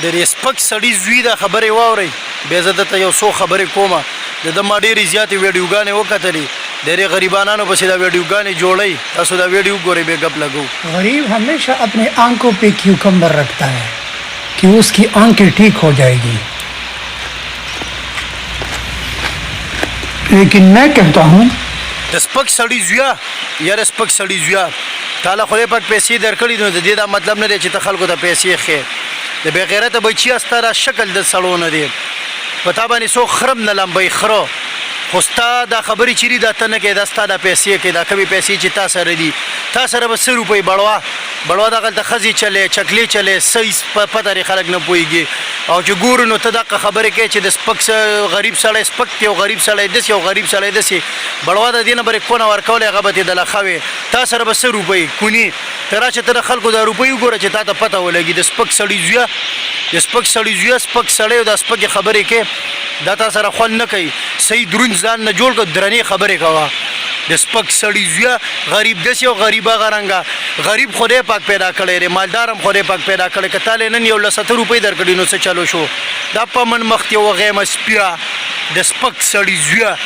د دې سپک سړي زوی دا خبرې واورئ بیا زه درته یو څو خبرې کومه د ده ما ډېرې زیاتې ویډیوګانې وکتلې ډېرې غریبانانو پسې دا ویډیوګانې جوړئ تاسو دا ویډیو ګورئ بیا گپ لګو غریب हमेशा अपने आंखों पे क्यूकम्बर रखता है कि उसकी आंखें ठीक हो जाएगी, लेकिन मैं कहता हूँ د سپک سړي زویه یاره سپک سړي زویه تاله خدای پاک پیسې درکړي نو د دې دا مطلب نه دی چې ته خلکو ته پیسې ښې د بې غیرته بچي ستا دا شکل د سړو نه دی په تا باندې څوک خرم نه لمبوي خره خو ستا دا خبرې چې دي دا ته نه کوې دا ستا دا پیسې کوې دا کومې پیسې چې تا سره دي تا سره به څه روپۍ بړوا دغلته ښځې چلې چکلې چلې صحیح پته لري خلک نه پوهېږي او چې ګورو نو ته دغه خبرې کوې چې د سپک غریب سړی سپک دی او غریب سړی داسې او غریب سړی داسې بړوا د دې نه به یې کونه ورکولی هغه به دې دله ښه وې تا سره به څه روپۍ کوني ته راشه ته د خلکو دا روپۍ وګوره چې تا ته پته ولګي د سپک سړي زویه د سپک سړي زویه سپک سړی او دا سپکې خبرې کوې دا تا سره خوند نه کوي صحیح دروند ځان نه جوړ کړه درنې خبرې کوه د سپک سړي زویه غریب داسې او غریب هغه رنګه غریب خدای پاک پیدا کړی دی مالدار هم خدای پاک پیدا کړی که تاله نن یو 100 روپۍ درکړي نو څه چلو شو دا په من مخ کې وغیمه سپیه د سپک سړي زویه